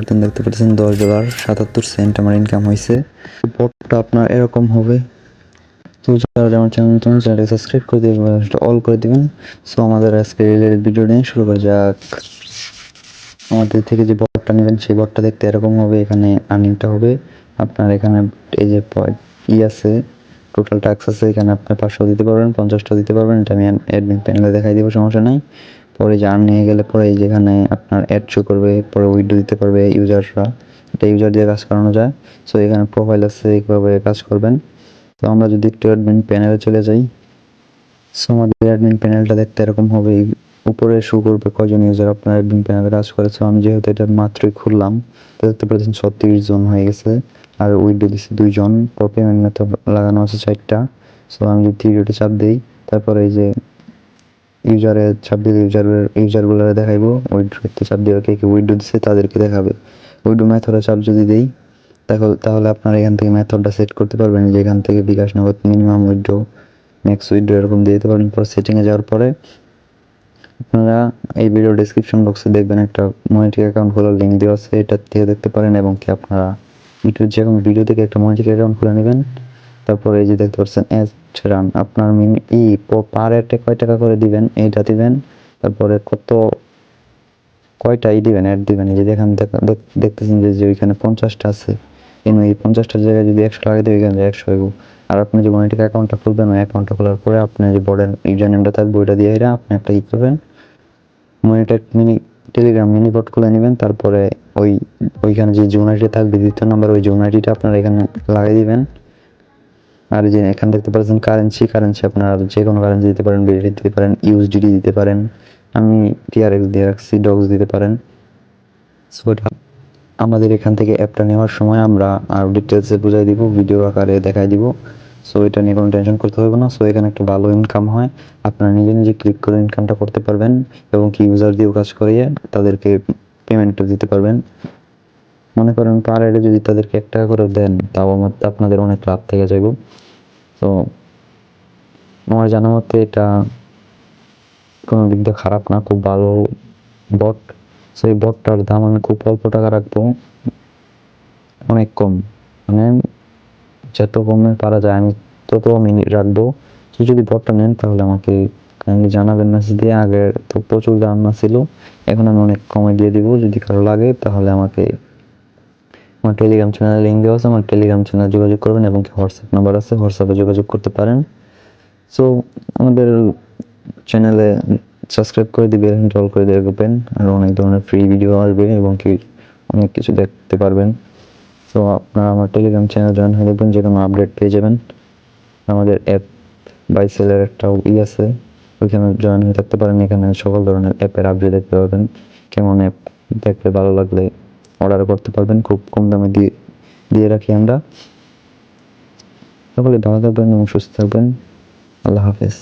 বেতন দেখতে পাচ্ছেন $10.77 আমার ইনকাম হয়েছে। বটটা আপনার এরকম হবে। তো যারা আমার চ্যানেলটি সাবস্ক্রাইব করে দিবেন, অল করে দিবেন। সো আমাদের আজকে ভিডিও নিয়ে শুরু করা যাক। আমাদের থেকে যে বটটা নেবেন সেই বটটা দেখতে এরকম হবে। এখানে আর্নিংটা হবে আপনার, এখানে এই যে আছে টোটাল টাস্ক আছে, এখানে আপনি 500 দিতে পারবেন, 50টা দিতে পারবেন। এটা আমি অ্যাডমিন প্যানেলে দেখাই দিব, সমস্যা নাই। পরে যে আর্ন নিয়ে গেলে পরে যেখানে আপনার অ্যাড শো করবে, পরে উইড্রো দিতে পারবে ইউজাররা, এটা ইউজার দিয়ে কাজ করানো যায়। সো এখানে প্রোফাইল আছে, এইভাবে কাজ করবেন। তো আমরা যদি একটু অ্যাডমিন প্যানেলে চলে যাই, সো আমাদের অ্যাডমিন প্যানেলটা দেখতে এরকম হবে। উপরে শো করবে কয়জন ইউজার আপনার অ্যাডমিন প্যানেলে কাজ করেছে। আমি যেহেতু এটা মাত্রই খুললাম, দেখতে পাচ্ছেন 36 জন হয়ে গেছে। আর উইড্রো দিচ্ছে 2 জন, পেমেন্ট মেথড লাগানো আছে 4টা। সো আমি যদি ভিডিওটা চাপ দিই, তারপরে এই যে ইউজারে চাপ দিলে ইউজারগুলো দেখাইবো। উইড্রোতে চাপ দিয়ে কে উইড্রো দিচ্ছে তাদেরকে দেখাবে। উইড্রো মেথডে চাপ যদি দেই, তাহলে আপনারা এখান থেকে মেথডটা সেট করতে পারবেন, যে এখান থেকে বিকাশ নগদ, মিনিমাম উইড্রো, ম্যাক্স উইড্রো এরকম দিয়ে দিতে পারবেন। পর সেটিংয়ে যাওয়ার পরে আপনারা এই ভিডিও ডেসক্রিপশন বক্সে দেখবেন একটা মনিটরি অ্যাকাউন্ট খোলার লিঙ্ক দেওয়া আছে, এটা থেকে দেখতে পারেন। এবং কি আপনারা ইউটিউব যে কোনো ভিডিও থেকে একটা মনিটরি অ্যাকাউন্ট খুলে নেবেন। তারপরে এই যে দেখতে পাচ্ছেন অ্যাড রান, আপনার পার অ্যাডে কয় টাকা করে দিবেন এইটা দিবেন। তারপরে কয়টা দিবেন, অ্যাড দিবেন। এই যে দেখতেছেন যে ওইখানে 50টা আছে, এই 50টার জায়গায় যদি 100 লাগাই দিই, এখানে 100 হইব। আর আপনি যে মনিটরি অ্যাকাউন্টটা খুলবেন, ওই অ্যাকাউন্টটা খোলার পরে আপনি যে বোর্ডের ইউজার নেমটা থাকবে ওইটা দিয়ে আপনি একটা করবেন, মনিটর টেলিগ্রাম মিনি বট খুলে নেবেন। তারপরে ওইখানে যে জোনাইটি থাকবে 2য় নাম্বার, ওই জোনাইটিটা আপনারা এখানে লাগিয়ে দিবেন। আর যে এখানে দেখতে পাচ্ছেন কারেন্সি আপনারা যে কোনো কারেন্সি দিতে পারেন, বিডিটি দিতে পারেন, ইউএসডিটি দিতে পারেন। আমি টিআরএক্স দিয়ে রাখছি, ডক্স দিতে পারেন। সো আমাদের এখান থেকে অ্যাপটা নেওয়ার সময় আমরা আরও ডিটেলসে বুঝাই দিব, ভিডিও আকারে দেখাই দিব। সো এটা নিয়ে কোনো টেনশন করতে হবে না। সো এখানে একটা ভালো ইনকাম হয়, আপনারা নিজে নিজে ক্লিক করে ইনকামটা করতে পারবেন। এবং কি ইউজার দিয়েও কাজ করিয়ে তাদেরকে পেমেন্টটা দিতে পারবেন। মনে করেন পার হেডে যদি তাদেরকে 1 টাকা করে দেন, তাও আপনাদের অনেক লাভ থেকে যাবে। তো আমার জানা মতে এটা কোনো দিক দিয়ে খারাপ না, খুব ভালো বট। সো এই বটটার দাম আমি খুব অল্প টাকা রাখবো, অনেক কম, মানে যত কমে পারা যায় আমি তত মিনিট রাখবো। তো যদি বটটা নেন তাহলে আমাকে কাইন্ডলি জানাবেন মেসেজ দিয়ে। আগে তো প্রচুর দাম না ছিল, এখন আমি অনেক কমে দিয়ে দিব। যদি কারো লাগে তাহলে আমাকে আমার টেলিগ্রাম চ্যানেলে লিঙ্ক দেওয়া আছে, আমার টেলিগ্রাম চ্যানেলে যোগাযোগ করবেন। এবং হোয়াটসঅ্যাপ নাম্বার আছে, হোয়াটসঅ্যাপে যোগাযোগ করতে পারেন। সো আমাদের চ্যানেলে সাবস্ক্রাইব করে দিবেন, অল করে দেখবেন। আর অনেক ধরনের ফ্রি ভিডিও আসবে এবং কি অনেক কিছু দেখতে পারবেন। সো আপনারা আমার টেলিগ্রাম চ্যানেল জয়েন হয়ে দেখবেন, যে কোনো আপডেট পেয়ে যাবেন। আমাদের অ্যাপ বাই সেলের একটা আছে, ওইখানে জয়েন হয়ে থাকতে পারেন। এখানে সকল ধরনের অ্যাপের আপডেট দেখতে পাবেন। কেমন অ্যাপ দেখতে ভালো লাগলে অর্ডার করতে পারবেন, খুব কম দামে দিয়ে রাখি আমরা। সকলে ভালো থাকবেন এবং সুস্থ থাকবেন। আল্লাহ হাফেজ।